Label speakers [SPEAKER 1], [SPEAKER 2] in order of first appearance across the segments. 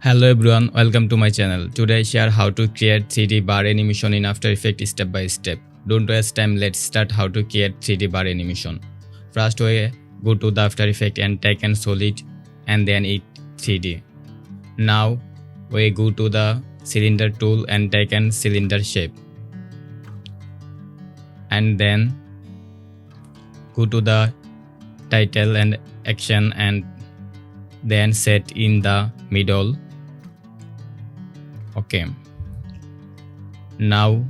[SPEAKER 1] Hello everyone, welcome to my channel. Today I share how to create 3D bar animation in After Effects step by step. Don't waste time, let's start how to create 3D bar animation. First we go to the After Effects and take an solid and then it 3D. Now we go to the cylinder tool and take an cylinder shape. And then go to the title and action and then set in the middle. Okay, now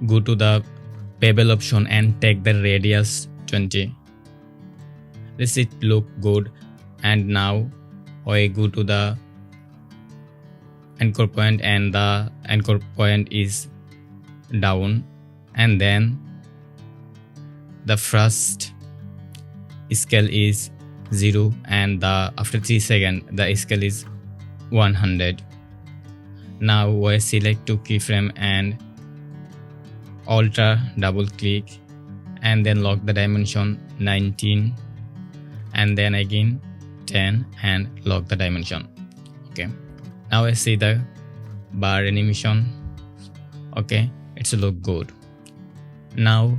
[SPEAKER 1] go to the bevel option and take the radius 20. This it look good. And now I go to the anchor point and the anchor point is down, and then the first scale is 0 and the after 3 seconds the scale is 100. Now we select two keyframe and Alt double click and then lock the dimension 19 and then again 10 and lock the dimension. Okay, now I see the bar animation. Okay, it's look good. Now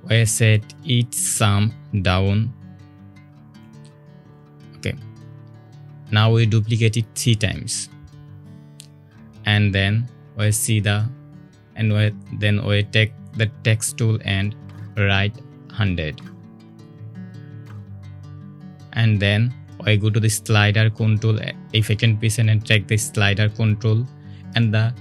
[SPEAKER 1] I set each sum down. Okay, now we duplicate it 3 times and then we see the then we take the text tool and write 100 and then I go to the slider control if I can press and take the slider control and the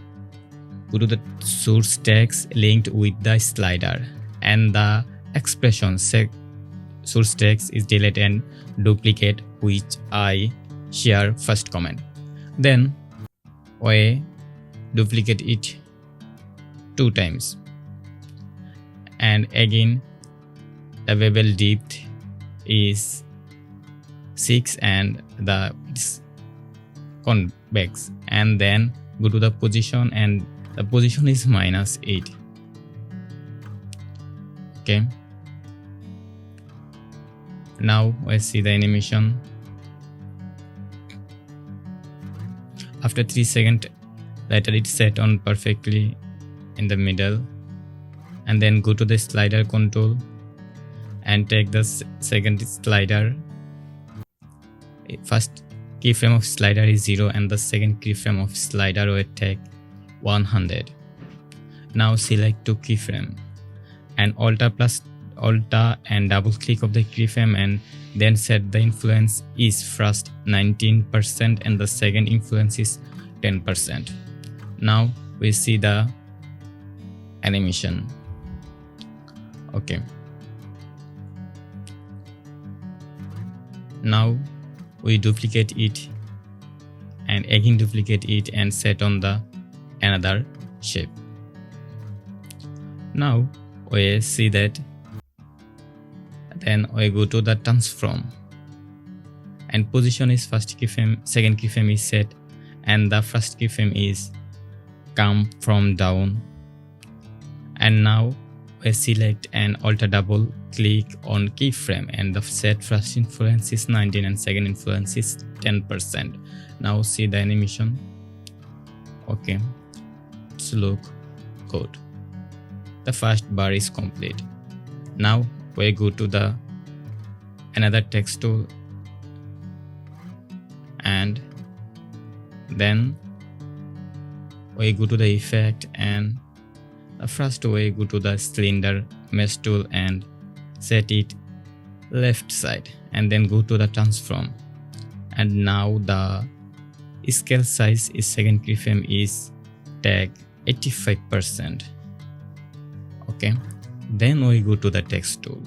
[SPEAKER 1] go to the source text linked with the slider and the expression source text is delete and duplicate, which I share first comment. Then I duplicate it 2 times and again the bevel depth is 6 and the convex, and then go to the position and the position is -8. Okay, now I see the animation. After 3 seconds later it's set on perfectly in the middle, and then go to the slider control and take the second slider. First keyframe of slider is 0 and the second keyframe of slider will take 100. Now select two keyframe and Alt and double click of the keyframe and then set the influence is first 19% and the second influence is 10%. Now we see the animation. Okay, now we duplicate it and again duplicate it and set on the another shape. Now we see that. Then we go to the transform and position is first keyframe, second keyframe is set and the first keyframe is come from down, and now we select and Alt double click on keyframe and the set first influence is 19 and second influence is 10%. Now see the animation. Okay, it's look good. The first bar is complete. Now we go to the another text tool and then we go to the effect and the first we go to the cylinder mesh tool and set it left side and then go to the transform, and now the scale size is second keyframe is tag 85%. Okay, then we go to the text tool,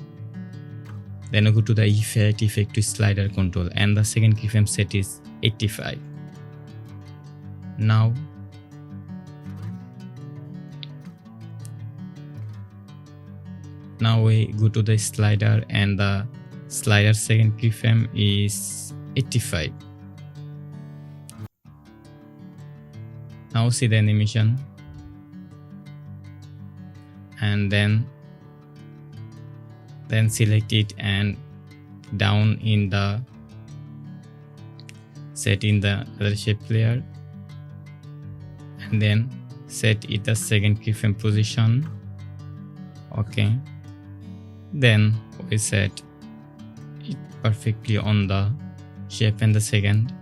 [SPEAKER 1] then we go to the effect to slider control and the second keyframe set is 85. Now we go to the slider and the slider second keyframe is 85. Now see the animation and then select it and down in the set in the other shape layer, and then set it the second keyframe position. Okay, then we set it perfectly on the shape and the second,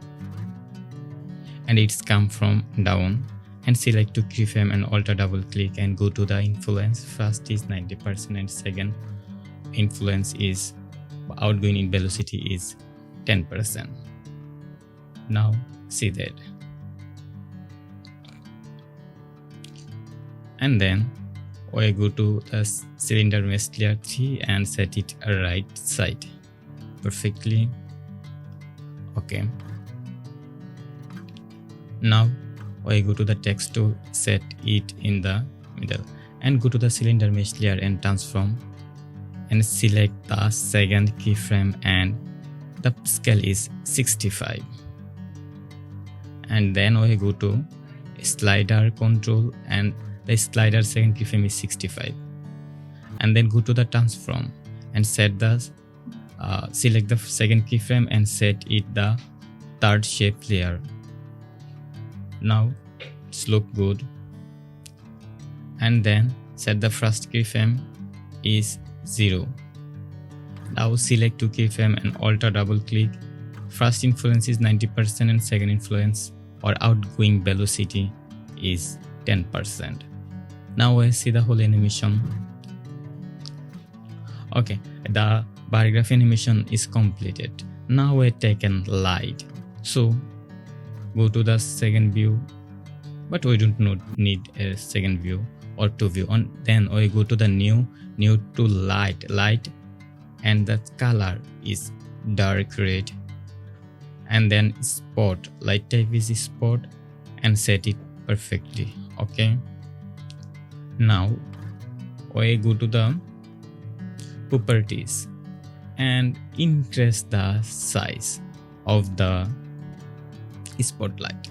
[SPEAKER 1] and it's come from down, and select to keyframe and alter double click and go to the influence. First is 90% and second influence is outgoing in velocity is 10%. Now see that, and then we go to the cylinder mesh layer 3 and set it right side perfectly. Okay, now we go to the text tool, set it in the middle, and go to the cylinder mesh layer and transform, and select the second keyframe and the scale is 65, and then we go to slider control and the slider second keyframe is 65, and then go to the transform and set the select the second keyframe and set it the third shape layer. Now it's look good, and then set the first keyframe is 0. Now select two keyframe and alter double click. First influence is 90% and second influence or outgoing velocity is 10%. Now I see the whole animation. Okay, the bar graph animation is completed. Now we taken light, so go to the second view, but we don't need a second view or two view. And then we go to the new to light, and the color is dark red, and then spot, light type is spot, and set it perfectly. Okay, now we go to the properties and increase the size of the spotlight.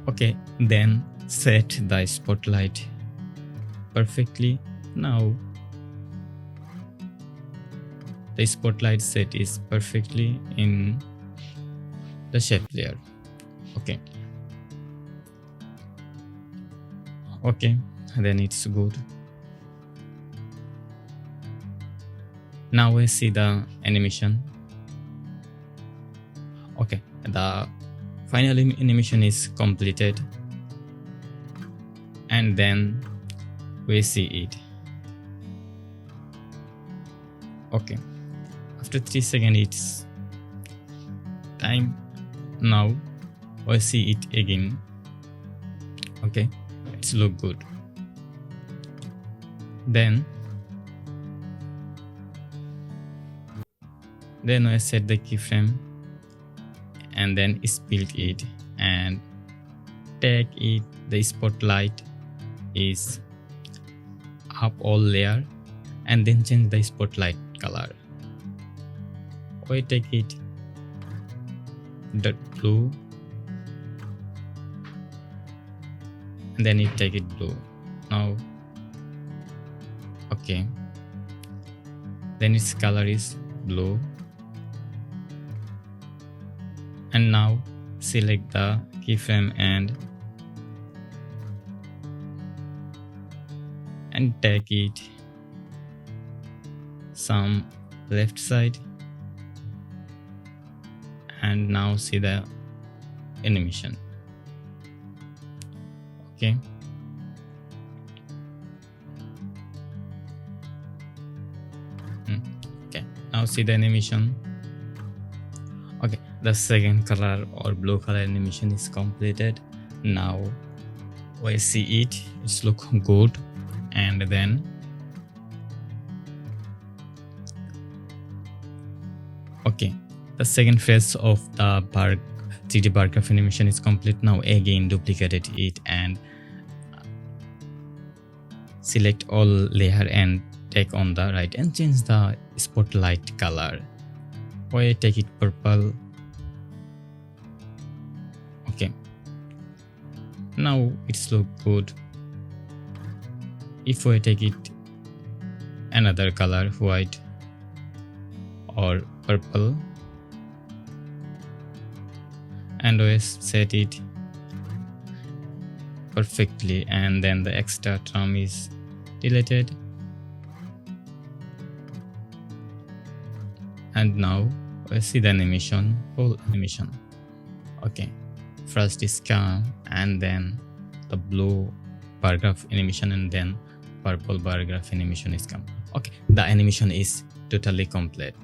[SPEAKER 1] Okay, then set the spotlight perfectly. Now the spotlight set is perfectly in the shape layer. Okay, then it's good. Now we see the animation. Okay, the final animation is completed, and then we see it. Okay, after 3 seconds it's time. Now we see it again. Okay, it's look good. Then I set the keyframe and then split it and take it. The spotlight is up all layer, and then change the spotlight color. We take it the blue, and then it take it blue. Now okay, then its color is blue, and now select the keyframe and take it some left side, and now see the animation. Okay, okay, now see the animation. Okay, the second color or blue color animation is completed. Now we see it, it's look good. And then okay, the second phase of the 3D bar graph animation is complete. Now again duplicate it and select all layer and take on the right and change the spotlight color. We take it purple. Okay, now it's look good. If we take it another color, white or purple, and OS set it perfectly, and then the extra term is deleted. And now we see the animation, whole animation. Okay, first is calm, and then the blue bar graph animation, and then purple bar graph animation is come. Okay, the animation is totally complete.